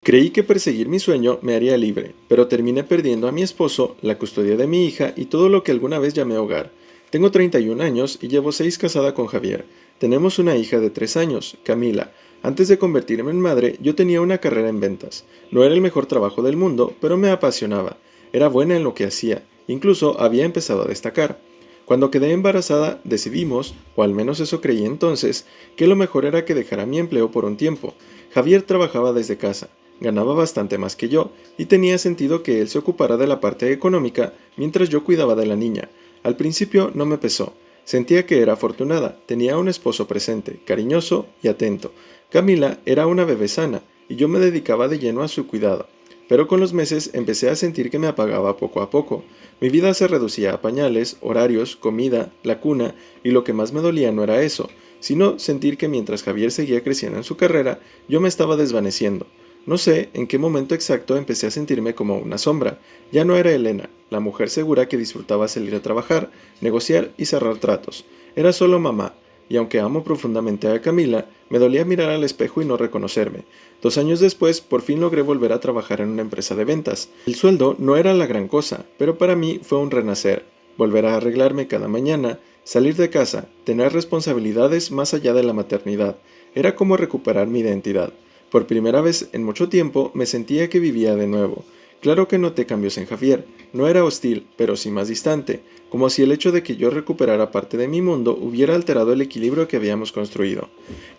Creí que perseguir mi sueño me haría libre, pero terminé perdiendo a mi esposo, la custodia de mi hija y todo lo que alguna vez llamé hogar. Tengo 31 años y llevo 6 casada con Javier. Tenemos una hija de 3 años, Camila. Antes de convertirme en madre, yo tenía una carrera en ventas. No era el mejor trabajo del mundo, pero me apasionaba. Era buena en lo que hacía. Incluso había empezado a destacar. Cuando quedé embarazada, decidimos, o al menos eso creí entonces, que lo mejor era que dejara mi empleo por un tiempo. Javier trabajaba desde casa. Ganaba bastante más que yo, y tenía sentido que él se ocupara de la parte económica mientras yo cuidaba de la niña. Al principio no me pesó. Sentía que era afortunada, tenía un esposo presente, cariñoso y atento. Camila era una bebé sana, y yo me dedicaba de lleno a su cuidado. Pero con los meses empecé a sentir que me apagaba poco a poco. Mi vida se reducía a pañales, horarios, comida, la cuna, y lo que más me dolía no era eso, sino sentir que mientras Javier seguía creciendo en su carrera, yo me estaba desvaneciendo. No sé en qué momento exacto empecé a sentirme como una sombra. Ya no era Elena, la mujer segura que disfrutaba salir a trabajar, negociar y cerrar tratos. Era solo mamá, y aunque amo profundamente a Camila, me dolía mirar al espejo y no reconocerme. 2 años después, por fin logré volver a trabajar en una empresa de ventas. El sueldo no era la gran cosa, pero para mí fue un renacer. Volver a arreglarme cada mañana, salir de casa, tener responsabilidades más allá de la maternidad. Era como recuperar mi identidad. Por primera vez en mucho tiempo me sentía que vivía de nuevo. Claro que noté cambios en Javier. No era hostil, pero sí más distante, como si el hecho de que yo recuperara parte de mi mundo hubiera alterado el equilibrio que habíamos construido.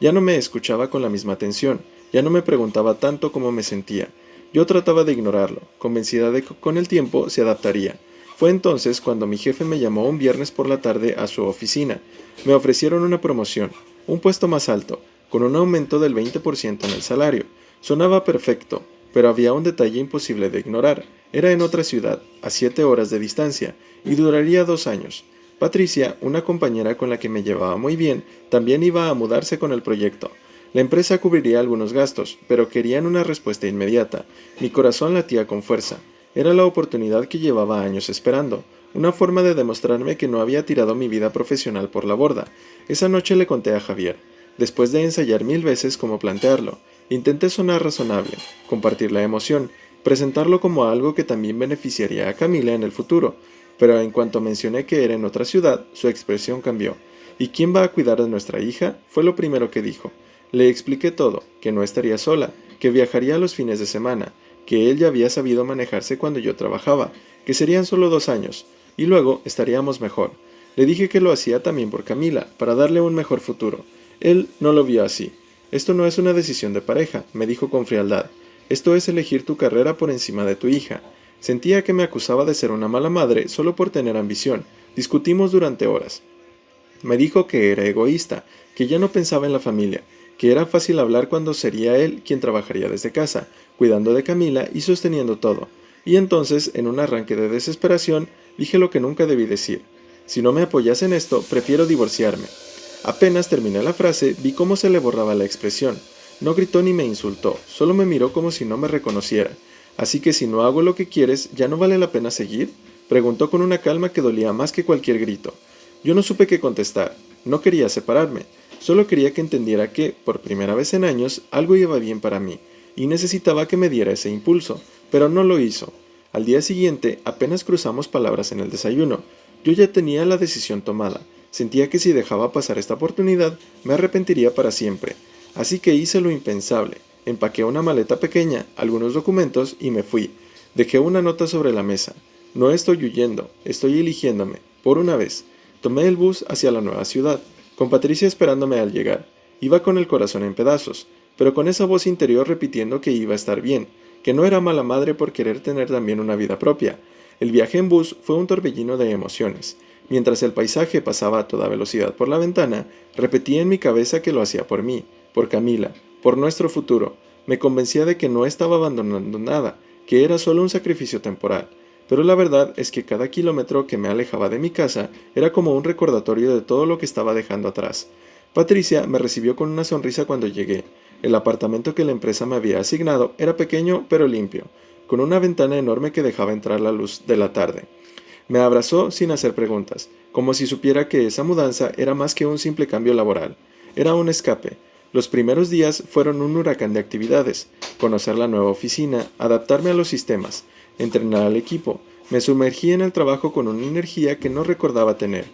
Ya no me escuchaba con la misma atención, ya no me preguntaba tanto cómo me sentía. Yo trataba de ignorarlo, convencida de que con el tiempo se adaptaría. Fue entonces cuando mi jefe me llamó un viernes por la tarde a su oficina. Me ofrecieron una promoción, un puesto más alto, con un aumento del 20% en el salario. Sonaba perfecto, pero había un detalle imposible de ignorar. Era en otra ciudad, a 7 horas de distancia, y duraría 2 años. Patricia, una compañera con la que me llevaba muy bien, también iba a mudarse con el proyecto. La empresa cubriría algunos gastos, pero querían una respuesta inmediata. Mi corazón latía con fuerza. Era la oportunidad que llevaba años esperando, una forma de demostrarme que no había tirado mi vida profesional por la borda. Esa noche le conté a Javier. Después de ensayar 1000 veces cómo plantearlo, intenté sonar razonable, compartir la emoción, presentarlo como algo que también beneficiaría a Camila en el futuro, pero en cuanto mencioné que era en otra ciudad, su expresión cambió. ¿Y quién va a cuidar de nuestra hija? Fue lo primero que dijo. Le expliqué todo, que no estaría sola, que viajaría los fines de semana, que él ya había sabido manejarse cuando yo trabajaba, que serían solo 2 años, y luego estaríamos mejor. Le dije que lo hacía también por Camila, para darle un mejor futuro. Él no lo vio así. Esto no es una decisión de pareja, me dijo con frialdad. Esto es elegir tu carrera por encima de tu hija. Sentía que me acusaba de ser una mala madre solo por tener ambición. Discutimos durante horas. Me dijo que era egoísta, que ya no pensaba en la familia, que era fácil hablar cuando sería él quien trabajaría desde casa, cuidando de Camila y sosteniendo todo. Y entonces, en un arranque de desesperación, dije lo que nunca debí decir. Si no me apoyas en esto, prefiero divorciarme. Apenas terminé la frase, vi cómo se le borraba la expresión. No gritó ni me insultó, solo me miró como si no me reconociera. Así que si no hago lo que quieres, ¿ya no vale la pena seguir? Preguntó con una calma que dolía más que cualquier grito. Yo no supe qué contestar. No quería separarme. Solo quería que entendiera que, por primera vez en años, algo iba bien para mí, y necesitaba que me diera ese impulso, pero no lo hizo. Al día siguiente, apenas cruzamos palabras en el desayuno. Yo ya tenía la decisión tomada. Sentía que si dejaba pasar esta oportunidad, me arrepentiría para siempre. Así que hice lo impensable. Empaqué una maleta pequeña, algunos documentos y me fui. Dejé una nota sobre la mesa. No estoy huyendo, estoy eligiéndome, por una vez. Tomé el bus hacia la nueva ciudad, con Patricia esperándome al llegar. Iba con el corazón en pedazos, pero con esa voz interior repitiendo que iba a estar bien, que no era mala madre por querer tener también una vida propia. El viaje en bus fue un torbellino de emociones. Mientras el paisaje pasaba a toda velocidad por la ventana, repetía en mi cabeza que lo hacía por mí, por Camila, por nuestro futuro. Me convencía de que no estaba abandonando nada, que era solo un sacrificio temporal. Pero la verdad es que cada kilómetro que me alejaba de mi casa era como un recordatorio de todo lo que estaba dejando atrás. Patricia me recibió con una sonrisa cuando llegué. El apartamento que la empresa me había asignado era pequeño pero limpio, con una ventana enorme que dejaba entrar la luz de la tarde. Me abrazó sin hacer preguntas, como si supiera que esa mudanza era más que un simple cambio laboral. Era un escape. Los primeros días fueron un huracán de actividades: conocer la nueva oficina, adaptarme a los sistemas, entrenar al equipo. Me sumergí en el trabajo con una energía que no recordaba tener.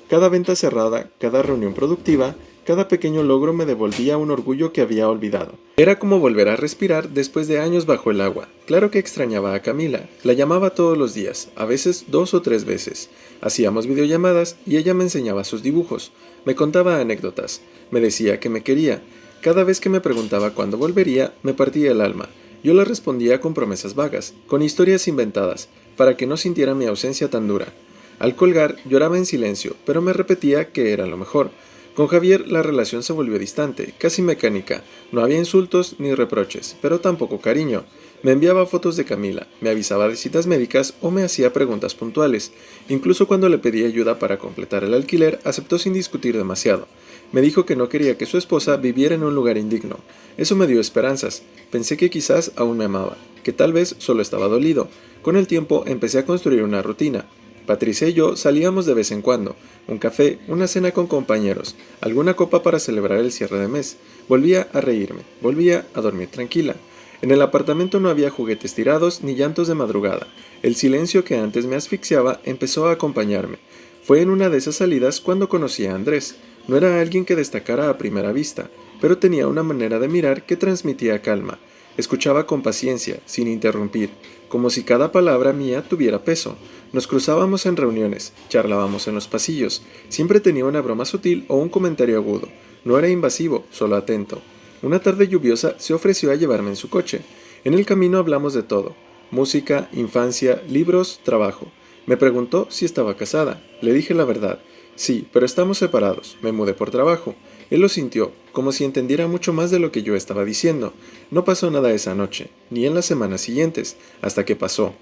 Cada venta cerrada, cada reunión productiva, cada pequeño logro me devolvía un orgullo que había olvidado. Era como volver a respirar después de años bajo el agua. Claro que extrañaba a Camila. La llamaba todos los días, a veces 2 o 3 veces. Hacíamos videollamadas y ella me enseñaba sus dibujos. Me contaba anécdotas. Me decía que me quería. Cada vez que me preguntaba cuándo volvería, me partía el alma. Yo le respondía con promesas vagas, con historias inventadas, para que no sintiera mi ausencia tan dura. Al colgar, lloraba en silencio, pero me repetía que era lo mejor. Con Javier la relación se volvió distante, casi mecánica. No había insultos ni reproches, pero tampoco cariño. Me enviaba fotos de Camila, me avisaba de citas médicas o me hacía preguntas puntuales. Incluso cuando le pedí ayuda para completar el alquiler, aceptó sin discutir demasiado. Me dijo que no quería que su esposa viviera en un lugar indigno. Eso me dio esperanzas. Pensé que quizás aún me amaba, que tal vez solo estaba dolido. Con el tiempo empecé a construir una rutina. Patricia y yo salíamos de vez en cuando, un café, una cena con compañeros, alguna copa para celebrar el cierre de mes. Volvía a reírme, volvía a dormir tranquila. En el apartamento no había juguetes tirados ni llantos de madrugada. El silencio que antes me asfixiaba empezó a acompañarme. Fue en una de esas salidas cuando conocí a Andrés. No era alguien que destacara a primera vista, pero tenía una manera de mirar que transmitía calma. Escuchaba con paciencia, sin interrumpir, como si cada palabra mía tuviera peso. Nos cruzábamos en reuniones, charlábamos en los pasillos. Siempre tenía una broma sutil o un comentario agudo. No era invasivo, solo atento. Una tarde lluviosa se ofreció a llevarme en su coche. En el camino hablamos de todo: música, infancia, libros, trabajo. Me preguntó si estaba casada. Le dije la verdad. Sí, pero estamos separados. Me mudé por trabajo. Él lo sintió, como si entendiera mucho más de lo que yo estaba diciendo. No pasó nada esa noche, ni en las semanas siguientes, hasta que pasó.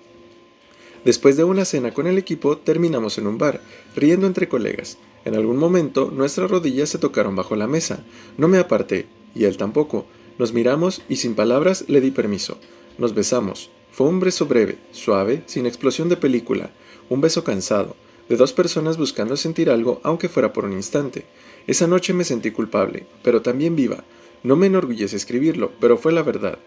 Después de una cena con el equipo, terminamos en un bar, riendo entre colegas. En algún momento, nuestras rodillas se tocaron bajo la mesa. No me aparté, y él tampoco. Nos miramos y sin palabras le di permiso. Nos besamos. Fue un beso breve, suave, sin explosión de película. Un beso cansado, de dos personas buscando sentir algo, aunque fuera por un instante. Esa noche me sentí culpable, pero también viva. No me enorgullece escribirlo, pero fue la verdad.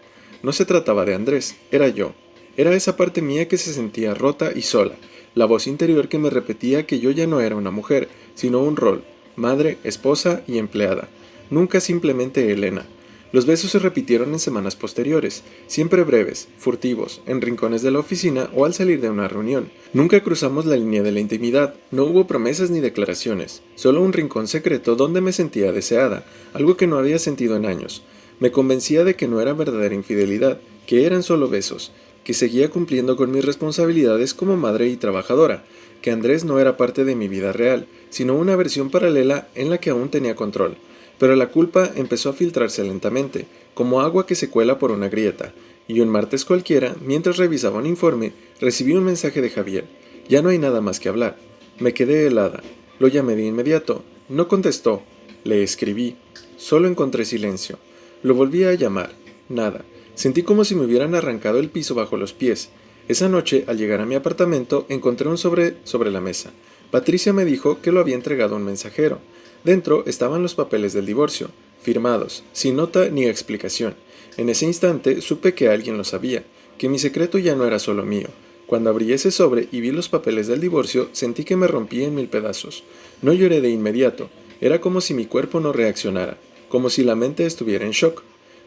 No se trataba de Andrés, era yo. Era esa parte mía que se sentía rota y sola, la voz interior que me repetía que yo ya no era una mujer, sino un rol: madre, esposa y empleada. Nunca simplemente Elena. Los besos se repitieron en semanas posteriores, siempre breves, furtivos, en rincones de la oficina o al salir de una reunión. Nunca cruzamos la línea de la intimidad, no hubo promesas ni declaraciones, solo un rincón secreto donde me sentía deseada, algo que no había sentido en años. Me convencía de que no era verdadera infidelidad, que eran solo besos, que seguía cumpliendo con mis responsabilidades como madre y trabajadora, que Andrés no era parte de mi vida real, sino una versión paralela en la que aún tenía control. Pero la culpa empezó a filtrarse lentamente, como agua que se cuela por una grieta, y un martes cualquiera, mientras revisaba un informe, recibí un mensaje de Javier. Ya no hay nada más que hablar. Me quedé helada. Lo llamé de inmediato. No contestó. Le escribí. Solo encontré silencio. Lo volví a llamar. Nada. Sentí como si me hubieran arrancado el piso bajo los pies. Esa noche, al llegar a mi apartamento, encontré un sobre la mesa. Patricia me dijo que lo había entregado un mensajero. Dentro estaban los papeles del divorcio, firmados, sin nota ni explicación. En ese instante supe que alguien lo sabía, que mi secreto ya no era solo mío. Cuando abrí ese sobre y vi los papeles del divorcio, sentí que me rompí en 1000 pedazos. No lloré de inmediato, era como si mi cuerpo no reaccionara, como si la mente estuviera en shock.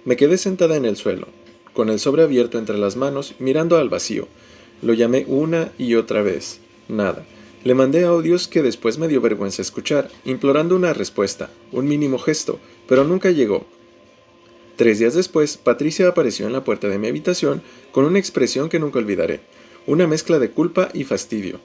Me quedé sentada en el suelo, con el sobre abierto entre las manos, mirando al vacío. Lo llamé una y otra vez. Nada. Le mandé audios que después me dio vergüenza escuchar, implorando una respuesta, un mínimo gesto, pero nunca llegó. 3 días después, Patricia apareció en la puerta de mi habitación con una expresión que nunca olvidaré, una mezcla de culpa y fastidio.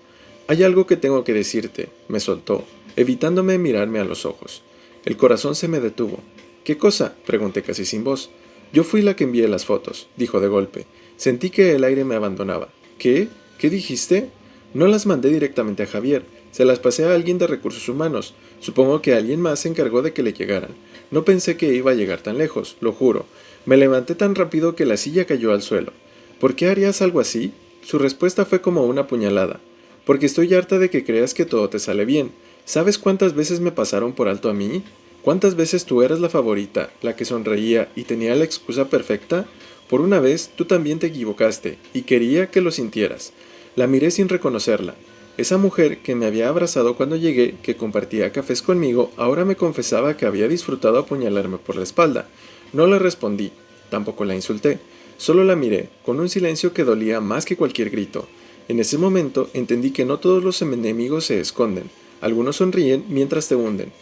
«Hay algo que tengo que decirte», me soltó, evitándome mirarme a los ojos. El corazón se me detuvo. «¿Qué cosa?», pregunté casi sin voz. «Yo fui la que envié las fotos», dijo de golpe. Sentí que el aire me abandonaba. «¿Qué? ¿Qué dijiste?» No las mandé directamente a Javier, se las pasé a alguien de recursos humanos. Supongo que alguien más se encargó de que le llegaran. No pensé que iba a llegar tan lejos, lo juro. Me levanté tan rápido que la silla cayó al suelo. «¿Por qué harías algo así?». Su respuesta fue como una puñalada. «Porque estoy harta de que creas que todo te sale bien. ¿Sabes cuántas veces me pasaron por alto a mí?». ¿Cuántas veces tú eras la favorita, la que sonreía y tenía la excusa perfecta? Por una vez tú también te equivocaste y quería que lo sintieras. La miré sin reconocerla. Esa mujer que me había abrazado cuando llegué, que compartía cafés conmigo, ahora me confesaba que había disfrutado apuñalarme por la espalda. No le respondí, tampoco la insulté, solo la miré, con un silencio que dolía más que cualquier grito. En ese momento entendí que no todos los enemigos se esconden, algunos sonríen mientras te hunden.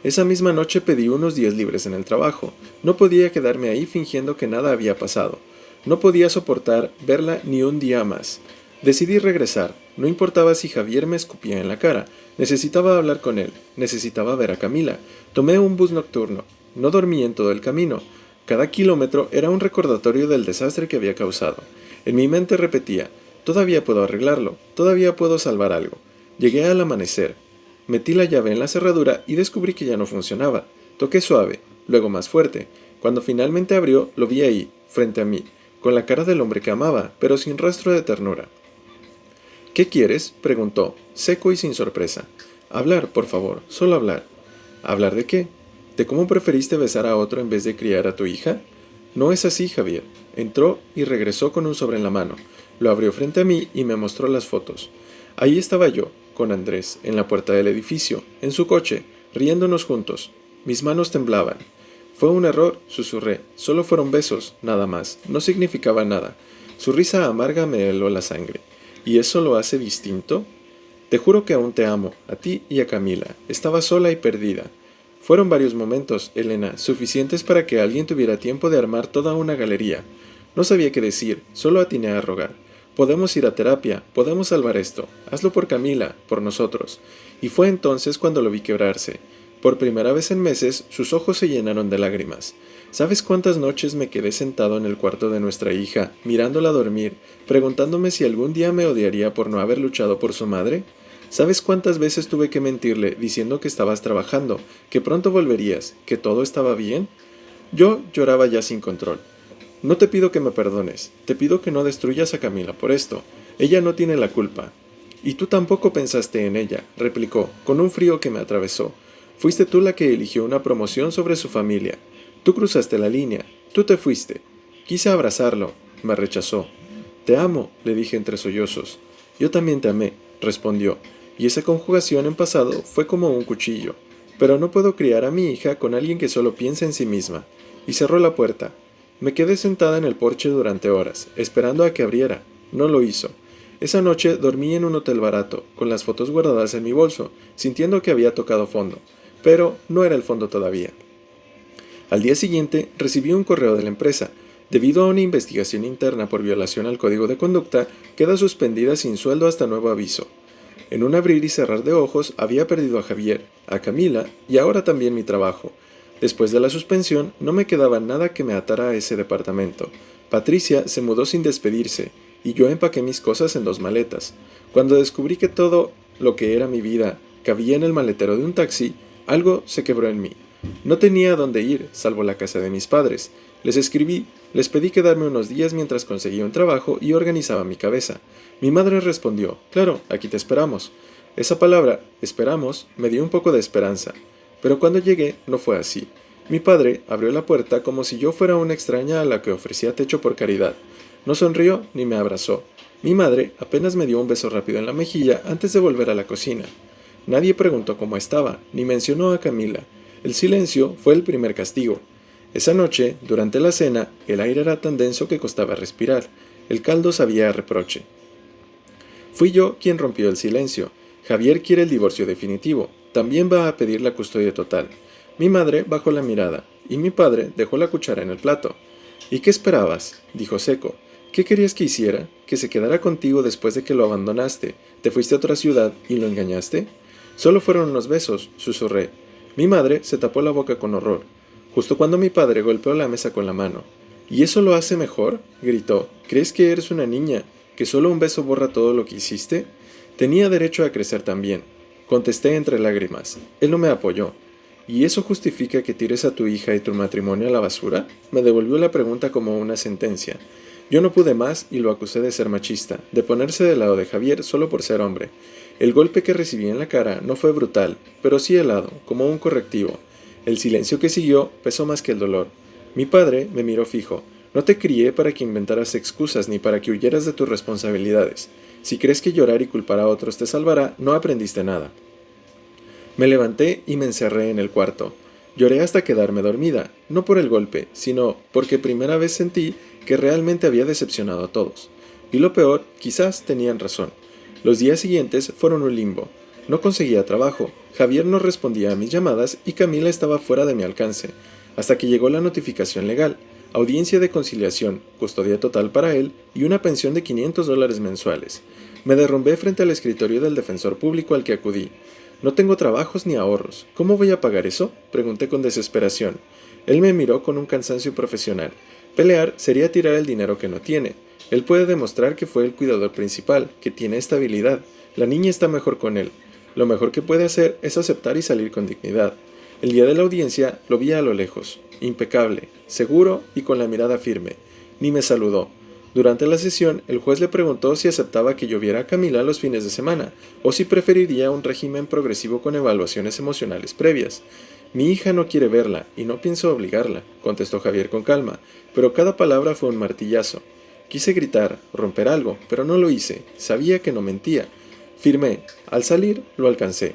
Esa misma noche pedí unos días libres en el trabajo. No podía quedarme ahí fingiendo que nada había pasado. No podía soportar verla ni un día más. Decidí regresar. No importaba si Javier me escupía en la cara. Necesitaba hablar con él. Necesitaba ver a Camila. Tomé un bus nocturno. No dormí en todo el camino. Cada kilómetro era un recordatorio del desastre que había causado. En mi mente repetía, todavía puedo arreglarlo, todavía puedo salvar algo. Llegué al amanecer. Metí la llave en la cerradura y descubrí que ya no funcionaba. Toqué suave, luego más fuerte. Cuando finalmente abrió, lo vi ahí, frente a mí, con la cara del hombre que amaba, pero sin rastro de ternura. ¿Qué quieres?, preguntó, seco y sin sorpresa. Hablar, por favor, solo hablar. ¿Hablar de qué? ¿De cómo preferiste besar a otro en vez de criar a tu hija? No es así, Javier. Entró y regresó con un sobre en la mano. Lo abrió frente a mí y me mostró las fotos. Ahí estaba yo, con Andrés, en la puerta del edificio, en su coche, riéndonos juntos. Mis manos temblaban. Fue un error, susurré. Solo fueron besos, nada más. No significaba nada. Su risa amarga me heló la sangre. ¿Y eso lo hace distinto? Te juro que aún te amo, a ti y a Camila. Estaba sola y perdida. Fueron varios momentos, Elena, suficientes para que alguien tuviera tiempo de armar toda una galería. No sabía qué decir, solo atiné a rogar. Podemos ir a terapia, podemos salvar esto. Hazlo por Camila, por nosotros. Y fue entonces cuando lo vi quebrarse. Por primera vez en meses, sus ojos se llenaron de lágrimas. ¿Sabes cuántas noches me quedé sentado en el cuarto de nuestra hija, mirándola dormir, preguntándome si algún día me odiaría por no haber luchado por su madre? ¿Sabes cuántas veces tuve que mentirle diciendo que estabas trabajando, que pronto volverías, que todo estaba bien? Yo lloraba ya sin control. No te pido que me perdones, te pido que no destruyas a Camila por esto. Ella no tiene la culpa. Y tú tampoco pensaste en ella, replicó, con un frío que me atravesó. Fuiste tú la que eligió una promoción sobre su familia. Tú cruzaste la línea, tú te fuiste. Quise abrazarlo, me rechazó. Te amo, le dije entre sollozos. Yo también te amé, respondió, y esa conjugación en pasado fue como un cuchillo. Pero no puedo criar a mi hija con alguien que solo piensa en sí misma. Y cerró la puerta. Me quedé sentada en el porche durante horas, esperando a que abriera. No lo hizo. Esa noche dormí en un hotel barato, con las fotos guardadas en mi bolso, sintiendo que había tocado fondo. Pero no era el fondo todavía. Al día siguiente recibí un correo de la empresa. Debido a una investigación interna por violación al código de conducta, queda suspendida sin sueldo hasta nuevo aviso. En un abrir y cerrar de ojos había perdido a Javier, a Camila y ahora también mi trabajo. Después de la suspensión no me quedaba nada que me atara a ese departamento. Patricia se mudó sin despedirse y yo empaqué mis cosas en 2 maletas. Cuando descubrí que todo lo que era mi vida cabía en el maletero de un taxi, algo se quebró en mí. No tenía a dónde ir, salvo la casa de mis padres. Les escribí, les pedí quedarme unos días mientras conseguía un trabajo y organizaba mi cabeza. Mi madre respondió, claro, aquí te esperamos. Esa palabra, esperamos, me dio un poco de esperanza. Pero cuando llegué, no fue así. Mi padre abrió la puerta como si yo fuera una extraña a la que ofrecía techo por caridad. No sonrió ni me abrazó. Mi madre apenas me dio un beso rápido en la mejilla antes de volver a la cocina. Nadie preguntó cómo estaba, ni mencionó a Camila. El silencio fue el primer castigo. Esa noche, durante la cena, el aire era tan denso que costaba respirar. El caldo sabía a reproche. Fui yo quien rompió el silencio. Javier quiere el divorcio definitivo. También va a pedir la custodia total. Mi madre bajó la mirada, y mi padre dejó la cuchara en el plato. ¿Y qué esperabas?, dijo seco. ¿Qué querías que hiciera? ¿Que se quedara contigo después de que lo abandonaste? ¿Te fuiste a otra ciudad y lo engañaste? Solo fueron unos besos, susurré. Mi madre se tapó la boca con horror, justo cuando mi padre golpeó la mesa con la mano. ¿Y eso lo hace mejor?, gritó. ¿Crees que eres una niña? ¿Que solo un beso borra todo lo que hiciste? Tenía derecho a crecer también. Contesté entre lágrimas. Él no me apoyó. ¿Y eso justifica que tires a tu hija y tu matrimonio a la basura? Me devolvió la pregunta como una sentencia. Yo no pude más y lo acusé de ser machista, de ponerse del lado de Javier solo por ser hombre. El golpe que recibí en la cara no fue brutal, pero sí helado, como un correctivo. El silencio que siguió pesó más que el dolor. Mi padre me miró fijo. No te crié para que inventaras excusas ni para que huyeras de tus responsabilidades. Si crees que llorar y culpar a otros te salvará, no aprendiste nada. Me levanté y me encerré en el cuarto. Lloré hasta quedarme dormida, no por el golpe, sino porque primera vez sentí que realmente había decepcionado a todos. Y lo peor, quizás tenían razón. Los días siguientes fueron un limbo. No conseguía trabajo, Javier no respondía a mis llamadas y Camila estaba fuera de mi alcance, hasta que llegó la notificación legal, audiencia de conciliación, custodia total para él y una pensión de $500 mensuales. Me derrumbé frente al escritorio del defensor público al que acudí. No tengo trabajos ni ahorros. ¿Cómo voy a pagar eso? Pregunté con desesperación. Él me miró con un cansancio profesional. Pelear sería tirar el dinero que no tiene. Él puede demostrar que fue el cuidador principal, que tiene estabilidad. La niña está mejor con él. Lo mejor que puede hacer es aceptar y salir con dignidad. El día de la audiencia lo vi a lo lejos, impecable, seguro y con la mirada firme. Ni me saludó. Durante la sesión, el juez le preguntó si aceptaba que yo viera a Camila los fines de semana, o si preferiría un régimen progresivo con evaluaciones emocionales previas. Mi hija no quiere verla, y no pienso obligarla, contestó Javier con calma, pero cada palabra fue un martillazo. Quise gritar, romper algo, pero no lo hice, sabía que no mentía. Firmé. Al salir, lo alcancé.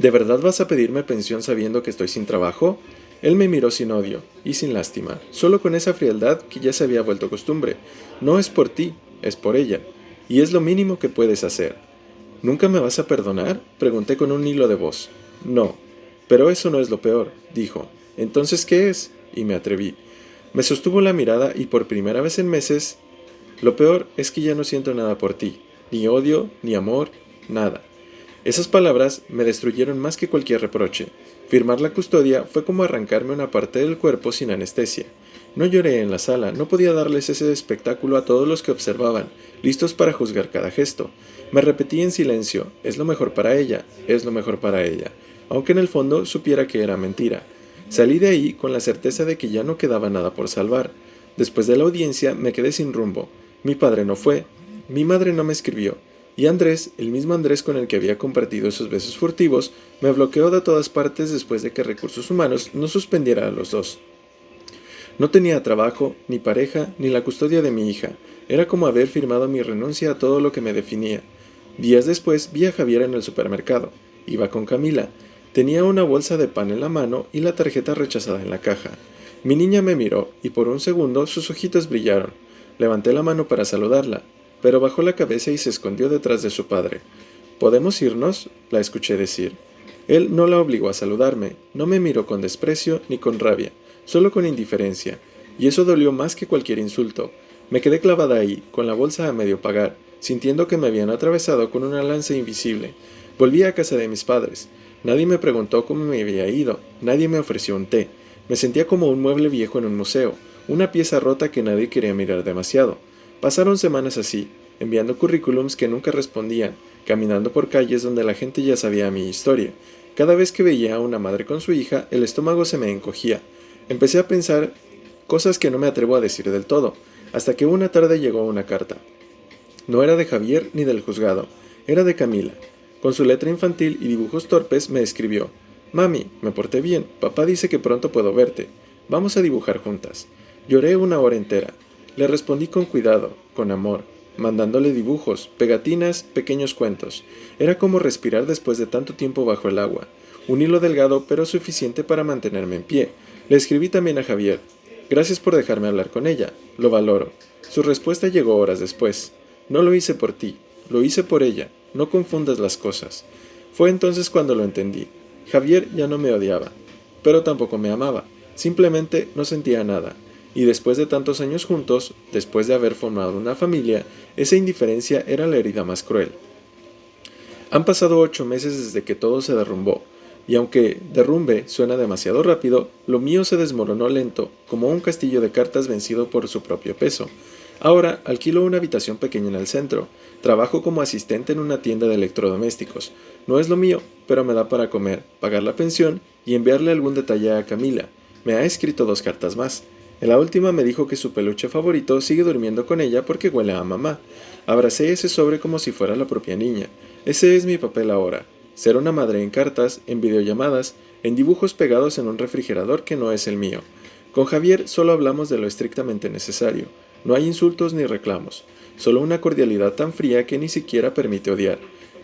¿De verdad vas a pedirme pensión sabiendo que estoy sin trabajo? Él me miró sin odio y sin lástima, solo con esa frialdad que ya se había vuelto costumbre. No es por ti, es por ella, y es lo mínimo que puedes hacer. ¿Nunca me vas a perdonar? Pregunté con un hilo de voz. No, pero eso no es lo peor, dijo. ¿Entonces qué es? Y me atreví. Me sostuvo la mirada y por primera vez en meses, lo peor es que ya no siento nada por ti, ni odio, ni amor, nada. Esas palabras me destruyeron más que cualquier reproche. Firmar la custodia fue como arrancarme una parte del cuerpo sin anestesia. No lloré en la sala, no podía darles ese espectáculo a todos los que observaban, listos para juzgar cada gesto. Me repetí en silencio, es lo mejor para ella, es lo mejor para ella, aunque en el fondo supiera que era mentira. Salí de ahí con la certeza de que ya no quedaba nada por salvar. Después de la audiencia me quedé sin rumbo. Mi padre no fue, mi madre no me escribió. Y Andrés, el mismo Andrés con el que había compartido esos besos furtivos, me bloqueó de todas partes después de que Recursos Humanos no suspendiera a los dos. No tenía trabajo, ni pareja, ni la custodia de mi hija. Era como haber firmado mi renuncia a todo lo que me definía. Días después vi a Javier en el supermercado. Iba con Camila. Tenía una bolsa de pan en la mano y la tarjeta rechazada en la caja. Mi niña me miró y por un segundo sus ojitos brillaron. Levanté la mano para saludarla, pero bajó la cabeza y se escondió detrás de su padre. ¿Podemos irnos?, la escuché decir. Él no la obligó a saludarme, no me miró con desprecio ni con rabia, solo con indiferencia, y eso dolió más que cualquier insulto. Me quedé clavada ahí, con la bolsa a medio pagar, sintiendo que me habían atravesado con una lanza invisible. Volví a casa de mis padres. Nadie me preguntó cómo me había ido, nadie me ofreció un té. Me sentía como un mueble viejo en un museo, una pieza rota que nadie quería mirar demasiado. Pasaron semanas así, enviando currículums que nunca respondían, caminando por calles donde la gente ya sabía mi historia. Cada vez que veía a una madre con su hija, el estómago se me encogía. Empecé a pensar cosas que no me atrevo a decir del todo, hasta que una tarde llegó una carta. No era de Javier ni del juzgado, era de Camila. Con su letra infantil y dibujos torpes me escribió: Mami, me porté bien, papá dice que pronto puedo verte. Vamos a dibujar juntas. Lloré una hora entera. Le respondí con cuidado, con amor, mandándole dibujos, pegatinas, pequeños cuentos. Era como respirar después de tanto tiempo bajo el agua. Un hilo delgado pero suficiente para mantenerme en pie. Le escribí también a Javier. Gracias por dejarme hablar con ella. Lo valoro. Su respuesta llegó horas después. No lo hice por ti, lo hice por ella. No confundas las cosas. Fue entonces cuando lo entendí. Javier ya no me odiaba, pero tampoco me amaba. Simplemente no sentía nada. Y después de tantos años juntos, después de haber formado una familia, esa indiferencia era la herida más cruel. Han pasado 8 meses desde que todo se derrumbó, y aunque derrumbe suena demasiado rápido, lo mío se desmoronó lento, como un castillo de cartas vencido por su propio peso. Ahora alquilo una habitación pequeña en el centro, trabajo como asistente en una tienda de electrodomésticos. No es lo mío, pero me da para comer, pagar la pensión y enviarle algún detalle a Camila. Me ha escrito 2 cartas más. En la última me dijo que su peluche favorito sigue durmiendo con ella porque huele a mamá. Abracé ese sobre como si fuera la propia niña. Ese es mi papel ahora. Ser una madre en cartas, en videollamadas, en dibujos pegados en un refrigerador que no es el mío. Con Javier solo hablamos de lo estrictamente necesario. No hay insultos ni reclamos, solo una cordialidad tan fría que ni siquiera permite odiar.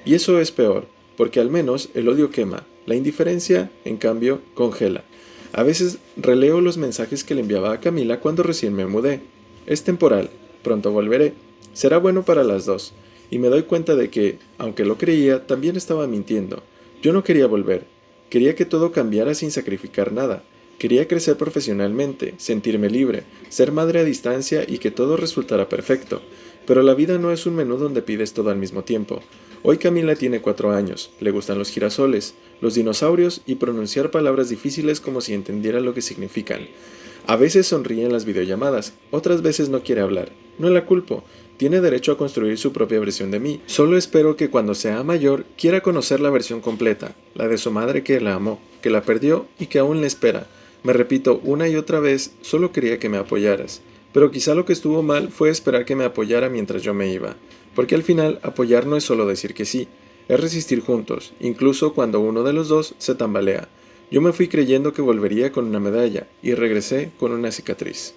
Y eso es peor, porque al menos el odio quema, la indiferencia, en cambio, congela. A veces releo los mensajes que le enviaba a Camila cuando recién me mudé. Es temporal, pronto volveré. Será bueno para las dos. Y me doy cuenta de que, aunque lo creía, también estaba mintiendo. Yo no quería volver. Quería que todo cambiara sin sacrificar nada. Quería crecer profesionalmente, sentirme libre, ser madre a distancia y que todo resultara perfecto. Pero la vida no es un menú donde pides todo al mismo tiempo. Hoy Camila tiene 4 años, le gustan los girasoles, los dinosaurios y pronunciar palabras difíciles como si entendiera lo que significan. A veces sonríe en las videollamadas, otras veces no quiere hablar. No la culpo, tiene derecho a construir su propia versión de mí. Solo espero que cuando sea mayor quiera conocer la versión completa, la de su madre que la amó, que la perdió y que aún le espera. Me repito una y otra vez, solo quería que me apoyaras. Pero quizá lo que estuvo mal fue esperar que me apoyara mientras yo me iba. Porque al final apoyar no es solo decir que sí, es resistir juntos, incluso cuando uno de los dos se tambalea. Yo me fui creyendo que volvería con una medalla y regresé con una cicatriz.